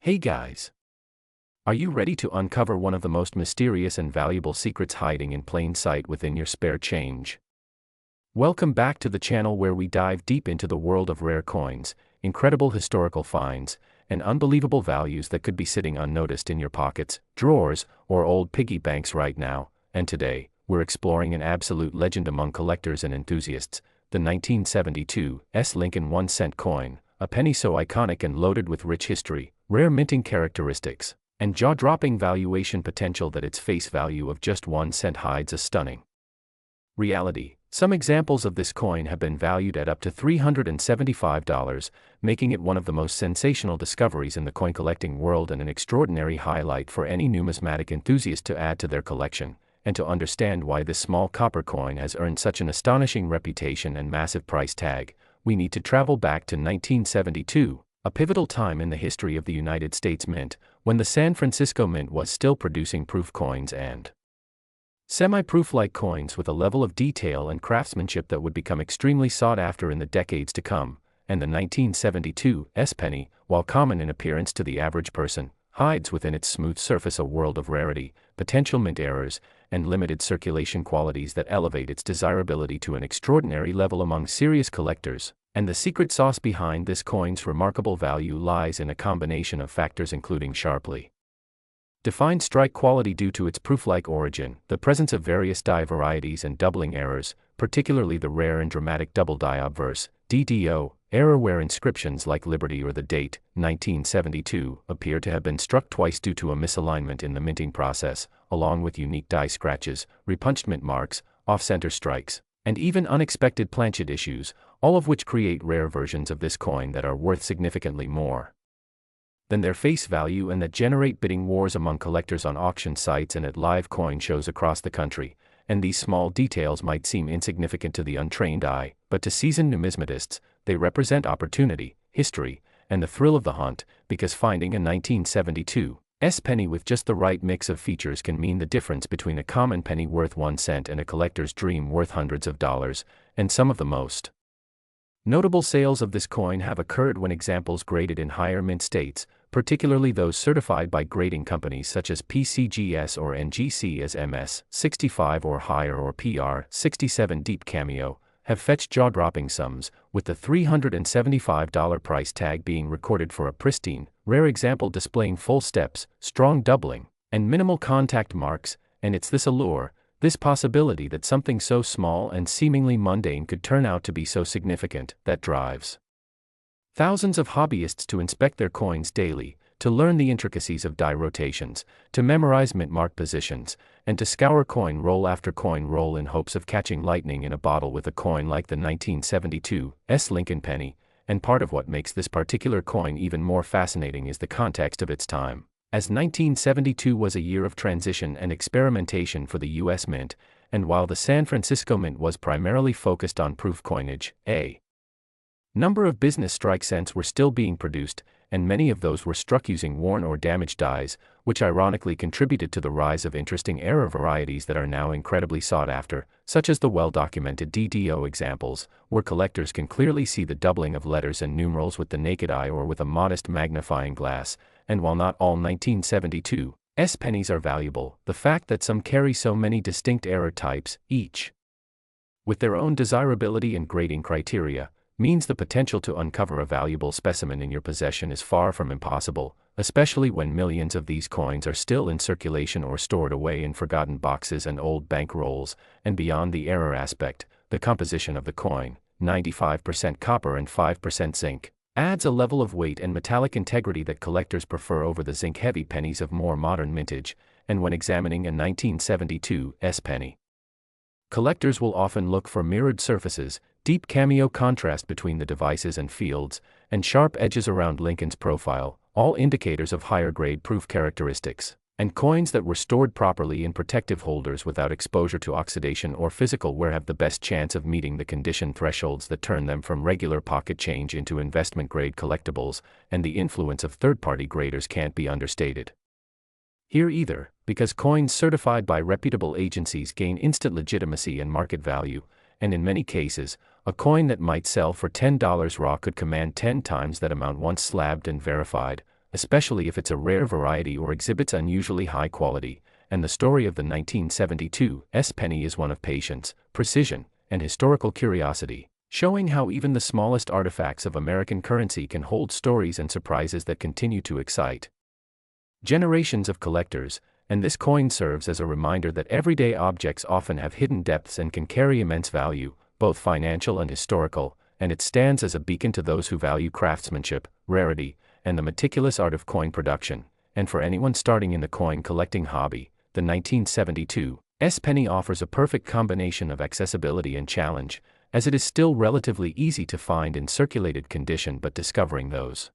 Hey guys! Are you ready to uncover one of the most mysterious and valuable secrets hiding in plain sight within your spare change? Welcome back to the channel where we dive deep into the world of rare coins, incredible historical finds, and unbelievable values that could be sitting unnoticed in your pockets, drawers, or old piggy banks right now. And today, we're exploring an absolute legend among collectors and enthusiasts, the 1972 Lincoln 1-cent coin, a penny so iconic and loaded with rich history, rare minting characteristics, and jaw-dropping valuation potential that its face value of just 1 cent hides a stunning reality. Some examples of this coin have been valued at up to $375, making it one of the most sensational discoveries in the coin collecting world and an extraordinary highlight for any numismatic enthusiast to add to their collection. And to understand why this small copper coin has earned such an astonishing reputation and massive price tag, we need to travel back to 1972, a pivotal time in the history of the United States Mint, when the San Francisco Mint was still producing proof coins and semi-proof-like coins with a level of detail and craftsmanship that would become extremely sought after in the decades to come. And the 1972 penny, while common in appearance to the average person, hides within its smooth surface a world of rarity, potential mint errors, and limited circulation qualities that elevate its desirability to an extraordinary level among serious collectors. And the secret sauce behind this coin's remarkable value lies in a combination of factors including sharply defined strike quality due to its proof-like origin, the presence of various die varieties and doubling errors, particularly the rare and dramatic double die obverse (DDO) error where inscriptions like Liberty or the date, 1972, appear to have been struck twice due to a misalignment in the minting process, along with unique die scratches, repunched mint marks, off-center strikes, and even unexpected planchet issues, all of which create rare versions of this coin that are worth significantly more than their face value and that generate bidding wars among collectors on auction sites and at live coin shows across the country. And these small details might seem insignificant to the untrained eye, but to seasoned numismatists, they represent opportunity, history, and the thrill of the hunt, because finding a 1972 penny with just the right mix of features can mean the difference between a common penny worth 1 cent and a collector's dream worth hundreds of dollars. And some of the most notable sales of this coin have occurred when examples graded in higher mint states, particularly those certified by grading companies such as PCGS or NGC as MS 65 or higher or PR 67 Deep Cameo, have fetched jaw-dropping sums, with the $375 price tag being recorded for a pristine, rare example displaying full steps, strong doubling, and minimal contact marks. And it's this allure, this possibility that something so small and seemingly mundane could turn out to be so significant, that drives thousands of hobbyists to inspect their coins daily, to learn the intricacies of die rotations, to memorize mint mark positions, and to scour coin roll after coin roll in hopes of catching lightning in a bottle with a coin like the 1972 Lincoln penny. And part of what makes this particular coin even more fascinating is the context of its time, as 1972 was a year of transition and experimentation for the U.S. Mint, and while the San Francisco Mint was primarily focused on proof coinage, a number of business strike cents were still being produced, and many of those were struck using worn or damaged dies, which ironically contributed to the rise of interesting error varieties that are now incredibly sought after, such as the well-documented DDO examples, where collectors can clearly see the doubling of letters and numerals with the naked eye or with a modest magnifying glass. And while not all 1972 pennies are valuable, the fact that some carry so many distinct error types, each with their own desirability and grading criteria, means the potential to uncover a valuable specimen in your possession is far from impossible, especially when millions of these coins are still in circulation or stored away in forgotten boxes and old bank rolls. And beyond the error aspect, the composition of the coin, 95% copper and 5% zinc, adds a level of weight and metallic integrity that collectors prefer over the zinc-heavy pennies of more modern mintage. And when examining a 1972 penny, collectors will often look for mirrored surfaces, deep cameo contrast between the devices and fields, and sharp edges around Lincoln's profile, all indicators of higher-grade proof characteristics. And coins that were stored properly in protective holders without exposure to oxidation or physical wear have the best chance of meeting the condition thresholds that turn them from regular pocket change into investment-grade collectibles. And the influence of third-party graders can't be understated here either, because coins certified by reputable agencies gain instant legitimacy and market value, and in many cases, a coin that might sell for $10 raw could command 10 times that amount once slabbed and verified. especially if it's a rare variety or exhibits unusually high quality, and the story of the 1972 penny is one of patience, precision, and historical curiosity, showing how even the smallest artifacts of American currency can hold stories and surprises that continue to excite generations of collectors. And this coin serves as a reminder that everyday objects often have hidden depths and can carry immense value, both financial and historical, and it stands as a beacon to those who value craftsmanship, rarity, and the meticulous art of coin production. And for anyone starting in the coin collecting hobby, the 1972 penny offers a perfect combination of accessibility and challenge, as it is still relatively easy to find in circulated condition, but discovering those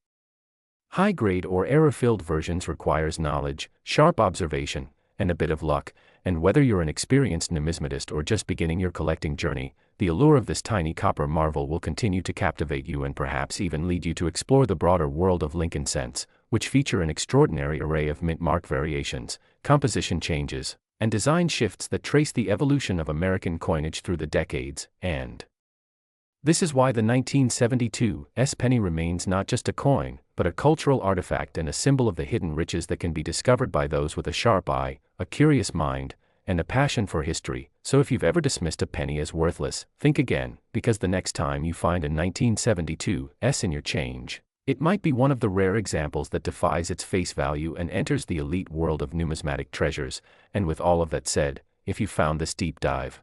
high-grade or error-filled versions requires knowledge, sharp observation, and a bit of luck, and whether you're an experienced numismatist or just beginning your collecting journey, the allure of this tiny copper marvel will continue to captivate you and perhaps even lead you to explore the broader world of Lincoln cents, which feature an extraordinary array of mint mark variations, composition changes, and design shifts that trace the evolution of American coinage through the decades. And this is why the 1972 penny remains not just a coin, but a cultural artifact and a symbol of the hidden riches that can be discovered by those with a sharp eye, a curious mind, and a passion for history. So if you've ever dismissed a penny as worthless, think again, because the next time you find a 1972 in your change, it might be one of the rare examples that defies its face value and enters the elite world of numismatic treasures. And with all of that said, if you found this deep dive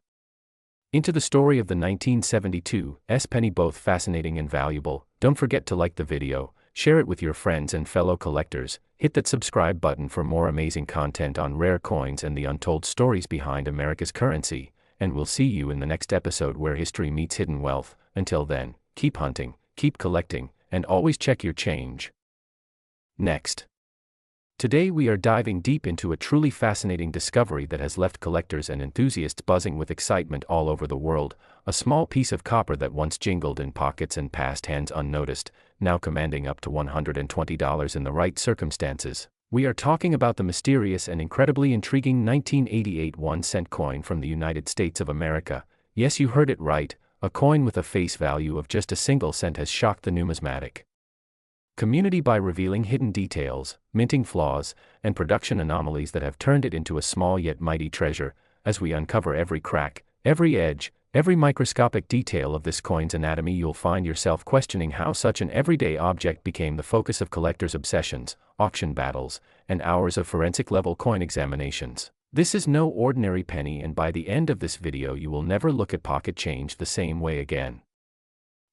into the story of the 1972 penny both fascinating and valuable, don't forget to like the video, share it with your friends and fellow collectors, hit that subscribe button for more amazing content on rare coins and the untold stories behind America's currency, and we'll see you in the next episode where history meets hidden wealth. Until then, keep hunting, keep collecting, and always check your change. Next. Today we are diving deep into a truly fascinating discovery that has left collectors and enthusiasts buzzing with excitement all over the world, a small piece of copper that once jingled in pockets and passed hands unnoticed, now commanding up to $120 in the right circumstances. We are talking about the mysterious and incredibly intriguing 1988 1-cent coin from the United States of America. Yes, you heard it right, a coin with a face value of just a single cent has shocked the numismatic community by revealing hidden details, minting flaws, and production anomalies that have turned it into a small yet mighty treasure. As we uncover every crack, every edge, every microscopic detail of this coin's anatomy, you'll find yourself questioning how such an everyday object became the focus of collectors' obsessions, auction battles, and hours of forensic-level coin examinations. This is no ordinary penny, and by the end of this video you will never look at pocket change the same way again.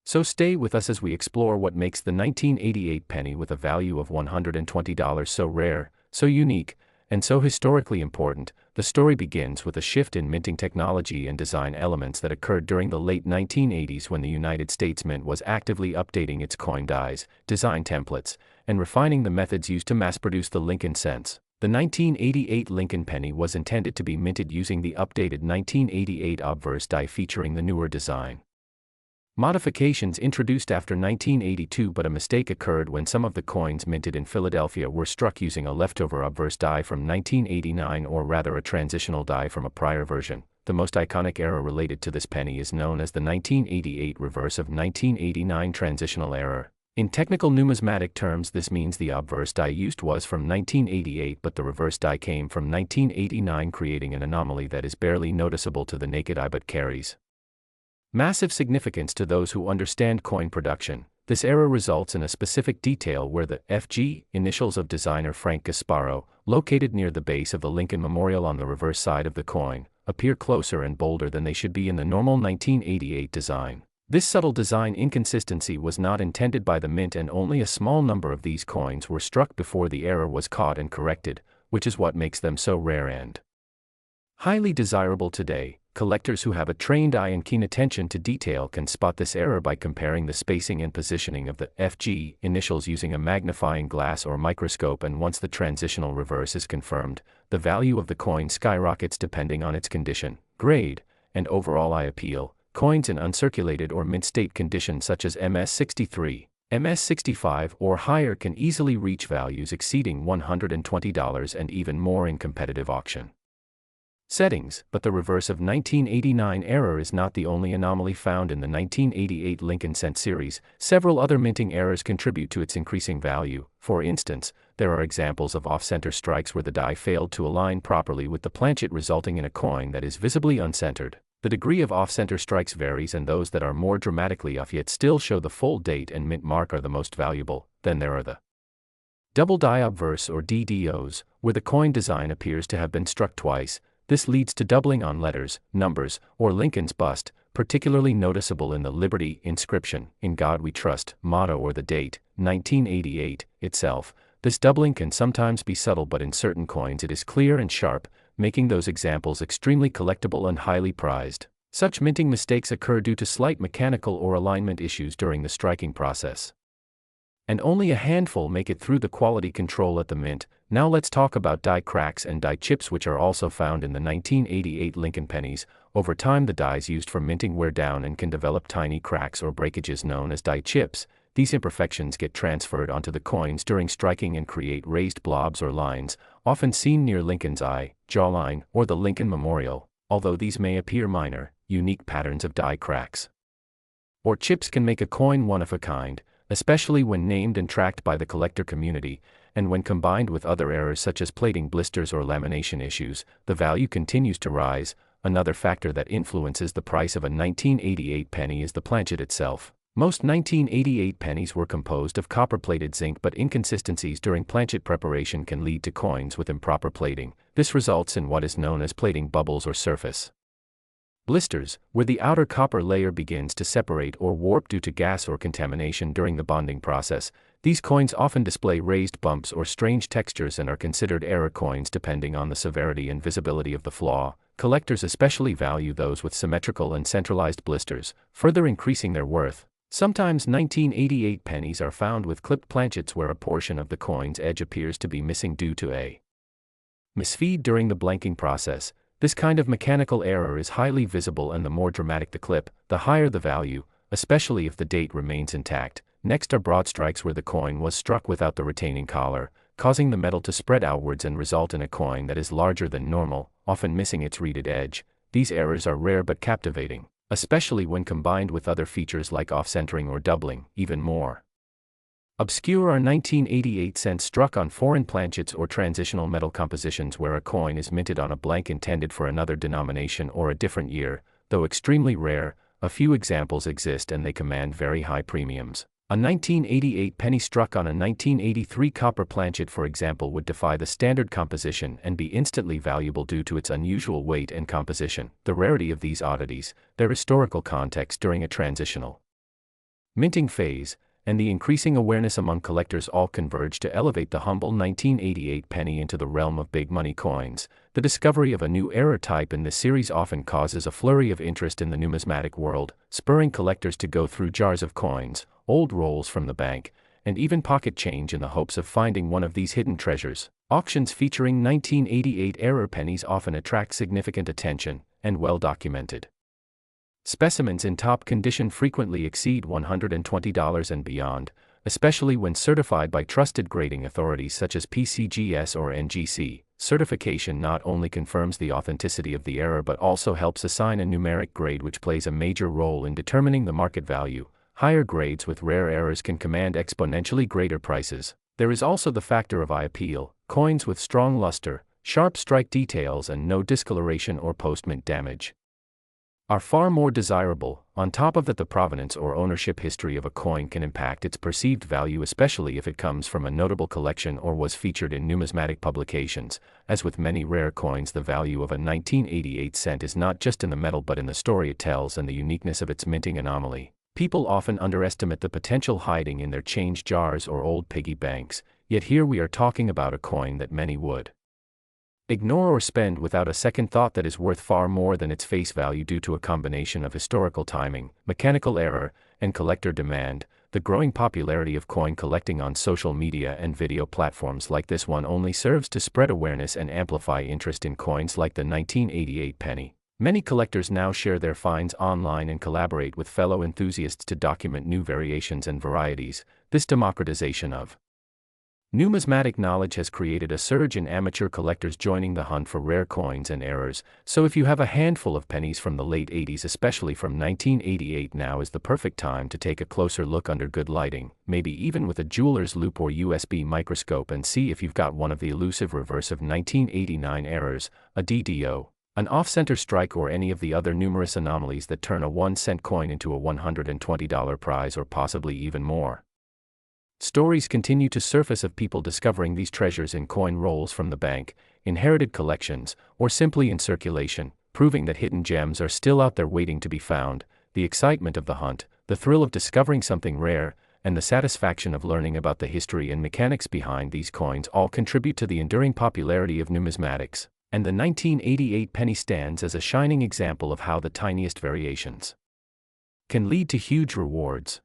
So stay with us as we explore what makes the 1988 penny with a value of $120 so rare, so unique, and so historically important. The story begins with a shift in minting technology and design elements that occurred during the late 1980s when the United States Mint was actively updating its coin dies, design templates, and refining the methods used to mass-produce the Lincoln cents. The 1988 Lincoln penny was intended to be minted using the updated 1988 obverse die featuring the newer design modifications introduced after 1982, but a mistake occurred when some of the coins minted in Philadelphia were struck using a leftover obverse die from 1989, or rather a transitional die from a prior version. The most iconic error related to this penny is known as the 1988 reverse of 1989 transitional error. In technical numismatic terms, this means the obverse die used was from 1988 but the reverse die came from 1989, creating an anomaly that is barely noticeable to the naked eye but carries massive significance to those who understand coin production. This error results in a specific detail where the FG, initials of designer Frank Gasparo, located near the base of the Lincoln Memorial on the reverse side of the coin, appear closer and bolder than they should be in the normal 1988 design. This subtle design inconsistency was not intended by the mint, and only a small number of these coins were struck before the error was caught and corrected, which is what makes them so rare and highly desirable today. Collectors who have a trained eye and keen attention to detail can spot this error by comparing the spacing and positioning of the FG initials using a magnifying glass or microscope, and once the transitional reverse is confirmed, the value of the coin skyrockets depending on its condition, grade, and overall eye appeal. Coins in uncirculated or mint state condition such as MS63, MS65 or higher can easily reach values exceeding $120 and even more in competitive auction settings, but the reverse of 1989 error is not the only anomaly found in the 1988 Lincoln Cent series. Several other minting errors contribute to its increasing value. For instance, there are examples of off-center strikes where the die failed to align properly with the planchet, resulting in a coin that is visibly uncentered. The degree of off-center strikes varies, and those that are more dramatically off yet still show the full date and mint mark are the most valuable. Then there are the double die obverse or DDOs, where the coin design appears to have been struck twice. This leads to doubling on letters, numbers, or Lincoln's bust, particularly noticeable in the Liberty inscription, "In God We Trust" motto, or the date, 1988, itself. This doubling can sometimes be subtle, but in certain coins it is clear and sharp, making those examples extremely collectible and highly prized. Such minting mistakes occur due to slight mechanical or alignment issues during the striking process, and only a handful make it through the quality control at the mint. Now let's talk about die cracks and die chips, which are also found in the 1988 Lincoln pennies. Over time, the dies used for minting wear down and can develop tiny cracks or breakages known as die chips. These imperfections get transferred onto the coins during striking and create raised blobs or lines, often seen near Lincoln's eye, jawline, or the Lincoln Memorial. Although these may appear minor, unique patterns of die cracks or chips can make a coin one of a kind, especially when named and tracked by the collector community, and when combined with other errors such as plating blisters or lamination issues, the value continues to rise. Another factor that influences the price of a 1988 penny is the planchet itself. Most 1988 pennies were composed of copper-plated zinc, but inconsistencies during planchet preparation can lead to coins with improper plating. This results in what is known as plating bubbles or surface blisters, where the outer copper layer begins to separate or warp due to gas or contamination during the bonding process. These coins often display raised bumps or strange textures and are considered error coins depending on the severity and visibility of the flaw. Collectors especially value those with symmetrical and centralized blisters, further increasing their worth. Sometimes 1988 pennies are found with clipped planchets where a portion of the coin's edge appears to be missing due to a misfeed during the blanking process. This kind of mechanical error is highly visible, and the more dramatic the clip, the higher the value, especially if the date remains intact. Next are broad strikes where the coin was struck without the retaining collar, causing the metal to spread outwards and result in a coin that is larger than normal, often missing its reeded edge. These errors are rare but captivating, especially when combined with other features like off-centering or doubling. Even more obscure are 1988 cents struck on foreign planchets or transitional metal compositions where a coin is minted on a blank intended for another denomination or a different year. Though extremely rare, a few examples exist and they command very high premiums. A 1988 penny struck on a 1983 copper planchet, for example, would defy the standard composition and be instantly valuable due to its unusual weight and composition. The rarity of these oddities, their historical context during a transitional minting phase, and the increasing awareness among collectors all converge to elevate the humble 1988 penny into the realm of big money coins. The discovery of a new error type in this series often causes a flurry of interest in the numismatic world, spurring collectors to go through jars of coins, old rolls from the bank, and even pocket change in the hopes of finding one of these hidden treasures. Auctions featuring 1988 error pennies often attract significant attention, and well documented specimens in top condition frequently exceed $120 and beyond, especially when certified by trusted grading authorities such as PCGS or NGC. Certification not only confirms the authenticity of the error but also helps assign a numeric grade which plays a major role in determining the market value. Higher grades with rare errors can command exponentially greater prices. There is also the factor of eye appeal. Coins with strong luster, sharp strike details and no discoloration or post-mint damage are far more desirable. On top of that, the provenance or ownership history of a coin can impact its perceived value, especially if it comes from a notable collection or was featured in numismatic publications. As with many rare coins, the value of a 1988 cent is not just in the metal but in the story it tells and the uniqueness of its minting anomaly. People often underestimate the potential hiding in their change jars or old piggy banks, yet here we are talking about a coin that many would ignore or spend without a second thought, that is worth far more than its face value due to a combination of historical timing, mechanical error, and collector demand. The growing popularity of coin collecting on social media and video platforms like this one only serves to spread awareness and amplify interest in coins like the 1988 penny. Many collectors now share their finds online and collaborate with fellow enthusiasts to document new variations and varieties. This democratization of Numismatic knowledge has created a surge in amateur collectors joining the hunt for rare coins and errors, so if you have a handful of pennies from the late 80s, especially from 1988, now is the perfect time to take a closer look under good lighting, maybe even with a jeweler's loupe or USB microscope, and see if you've got one of the elusive reverse of 1989 errors, a DDO, an off-center strike, or any of the other numerous anomalies that turn a 1-cent coin into a $120 prize or possibly even more. Stories continue to surface of people discovering these treasures in coin rolls from the bank, inherited collections, or simply in circulation, proving that hidden gems are still out there waiting to be found. The excitement of the hunt, the thrill of discovering something rare, and the satisfaction of learning about the history and mechanics behind these coins all contribute to the enduring popularity of numismatics, and the 1988 penny stands as a shining example of how the tiniest variations can lead to huge rewards.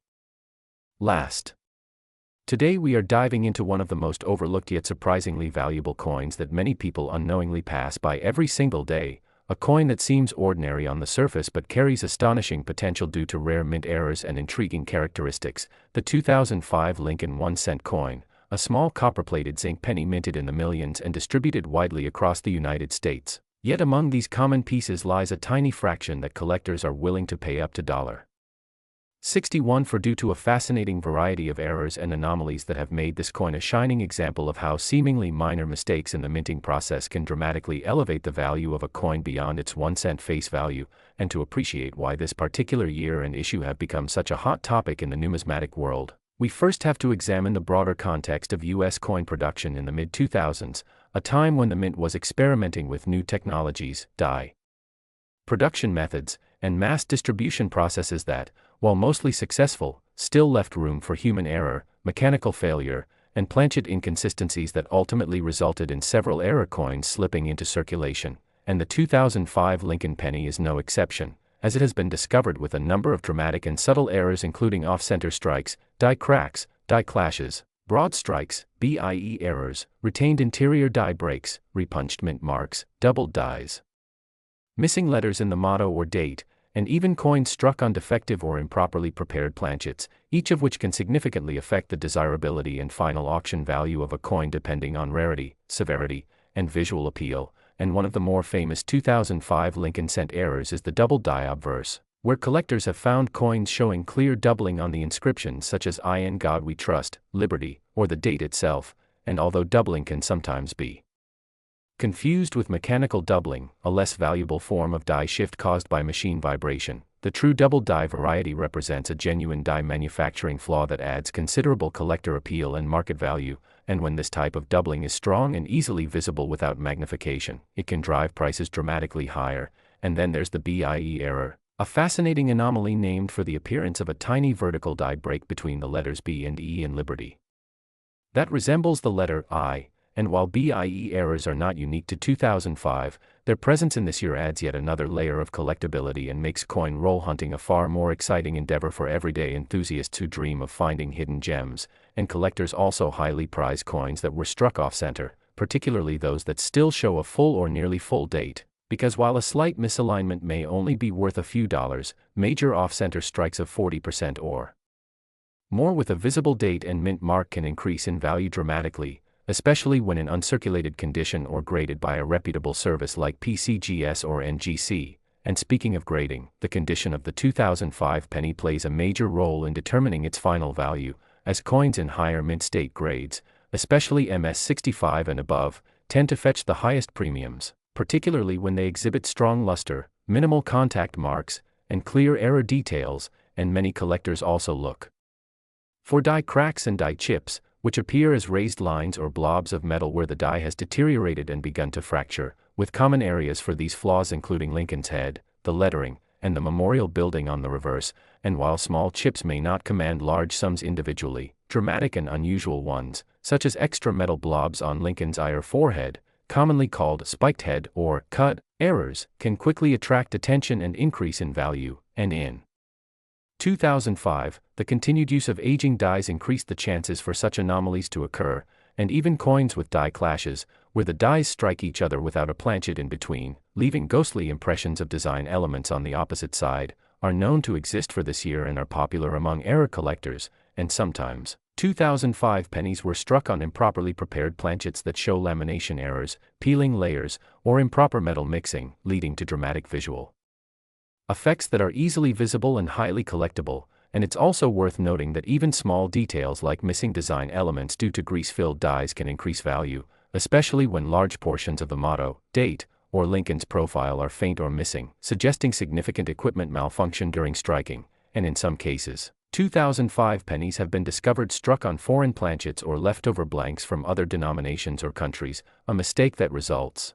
Today we are diving into one of the most overlooked yet surprisingly valuable coins that many people unknowingly pass by every single day, a coin that seems ordinary on the surface but carries astonishing potential due to rare mint errors and intriguing characteristics: the 2005 Lincoln 1-cent coin, a small copper-plated zinc penny minted in the millions and distributed widely across the United States. Yet among these common pieces lies a tiny fraction that collectors are willing to pay up to $61 for, due to a fascinating variety of errors and anomalies that have made this coin a shining example of how seemingly minor mistakes in the minting process can dramatically elevate the value of a coin beyond its 1-cent face value. And to appreciate why this particular year and issue have become such a hot topic in the numismatic world, we first have to examine the broader context of U.S. coin production in the mid-2000s, a time when the mint was experimenting with new technologies, die production methods, and mass distribution processes that, while mostly successful, still left room for human error, mechanical failure, and planchet inconsistencies that ultimately resulted in several error coins slipping into circulation. And the 2005 Lincoln penny is no exception, as it has been discovered with a number of dramatic and subtle errors, including off-center strikes, die cracks, die clashes, broad strikes, BIE errors, retained interior die breaks, repunched mint marks, doubled dies, missing letters in the motto or date, and even coins struck on defective or improperly prepared planchets, each of which can significantly affect the desirability and final auction value of a coin depending on rarity, severity, and visual appeal. And one of the more famous 2005 Lincoln cent errors is the double die obverse, where collectors have found coins showing clear doubling on the inscriptions, such as "I in God We Trust," "Liberty," or the date itself. And although doubling can sometimes be confused with mechanical doubling, a less valuable form of die shift caused by machine vibration, the true double die variety represents a genuine die manufacturing flaw that adds considerable collector appeal and market value. And when this type of doubling is strong and easily visible without magnification, it can drive prices dramatically higher. And then there's the BIE error, a fascinating anomaly named for the appearance of a tiny vertical die break between the letters B and E in Liberty that resembles the letter I. And while BIE errors are not unique to 2005, their presence in this year adds yet another layer of collectability and makes coin roll hunting a far more exciting endeavor for everyday enthusiasts who dream of finding hidden gems. And collectors also highly prize coins that were struck off-center, particularly those that still show a full or nearly full date, because while a slight misalignment may only be worth a few dollars, major off-center strikes of 40% or more with a visible date and mint mark can increase in value dramatically, especially when in uncirculated condition or graded by a reputable service like PCGS or NGC. And speaking of grading, the condition of the 2005 penny plays a major role in determining its final value, as coins in higher mint state grades, especially MS65 and above, tend to fetch the highest premiums, particularly when they exhibit strong luster, minimal contact marks, and clear error details. And many collectors also look for die cracks and die chips, which appear as raised lines or blobs of metal where the die has deteriorated and begun to fracture, with common areas for these flaws including Lincoln's head, the lettering, and the memorial building on the reverse. And while small chips may not command large sums individually, dramatic and unusual ones, such as extra metal blobs on Lincoln's eye or forehead, commonly called spiked head or cut errors, can quickly attract attention and increase in value. And in 2005, the continued use of aging dies increased the chances for such anomalies to occur, and even coins with die clashes, where the dies strike each other without a planchet in between, leaving ghostly impressions of design elements on the opposite side, are known to exist for this year and are popular among error collectors. And sometimes, 2005 pennies were struck on improperly prepared planchets that show lamination errors, peeling layers, or improper metal mixing, leading to dramatic visual effects that are easily visible and highly collectible. And it's also worth noting that even small details like missing design elements due to grease-filled dies can increase value, especially when large portions of the motto, date, or Lincoln's profile are faint or missing, suggesting significant equipment malfunction during striking. And in some cases, 2005 pennies have been discovered struck on foreign planchets or leftover blanks from other denominations or countries, a mistake that results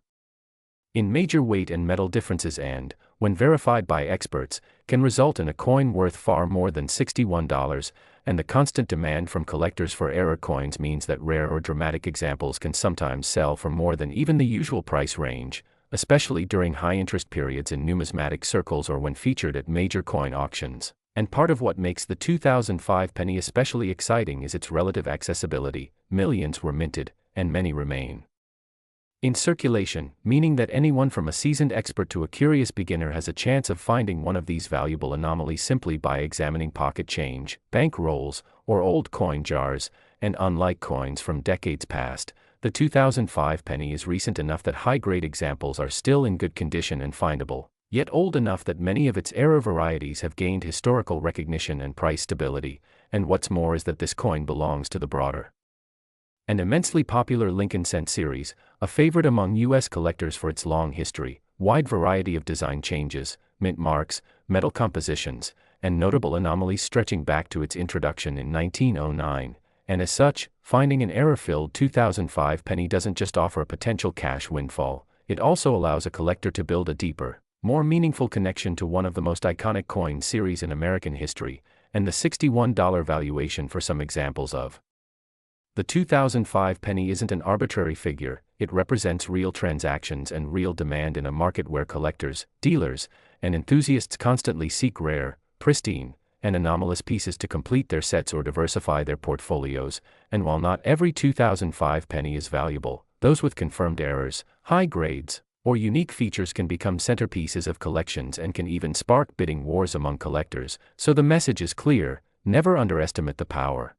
in major weight and metal differences and, when verified by experts, can result in a coin worth far more than $61, and the constant demand from collectors for error coins means that rare or dramatic examples can sometimes sell for more than even the usual price range, especially during high-interest periods in numismatic circles or when featured at major coin auctions. And part of what makes the 2005 penny especially exciting is its relative accessibility. Millions were minted, and many remain in circulation, meaning that anyone from a seasoned expert to a curious beginner has a chance of finding one of these valuable anomalies simply by examining pocket change, bank rolls, or old coin jars. And unlike coins from decades past, the 2005 penny is recent enough that high-grade examples are still in good condition and findable, yet old enough that many of its error varieties have gained historical recognition and price stability. And what's more is that this coin belongs to the broader and immensely popular Lincoln Cent series, a favorite among U.S. collectors for its long history, wide variety of design changes, mint marks, metal compositions, and notable anomalies stretching back to its introduction in 1909. And as such, finding an error-filled 2005 penny doesn't just offer a potential cash windfall, it also allows a collector to build a deeper, more meaningful connection to one of the most iconic coin series in American history. And the $61 valuation for some examples of the 2005 penny isn't an arbitrary figure. It represents real transactions and real demand in a market where collectors, dealers, and enthusiasts constantly seek rare, pristine, and anomalous pieces to complete their sets or diversify their portfolios. And while not every 2005 penny is valuable, those with confirmed errors, high grades, or unique features can become centerpieces of collections and can even spark bidding wars among collectors. So the message is clear: never underestimate the power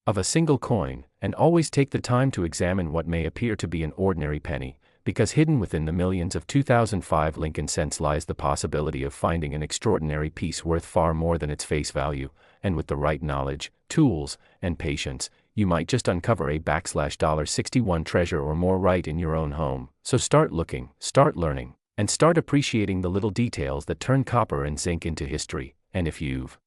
of a single coin, and always take the time to examine what may appear to be an ordinary penny, because hidden within the millions of 2005 Lincoln cents lies the possibility of finding an extraordinary piece worth far more than its face value. And with the right knowledge, tools, and patience, you might just uncover a $61 treasure or more right in your own home. So start looking, start learning, and start appreciating the little details that turn copper and zinc into history. And if you've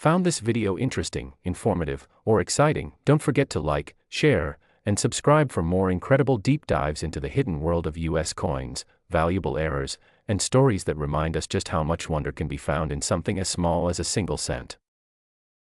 found this video interesting, informative, or exciting, don't forget to like, share, and subscribe for more incredible deep dives into the hidden world of U.S. coins, valuable errors, and stories that remind us just how much wonder can be found in something as small as a single cent.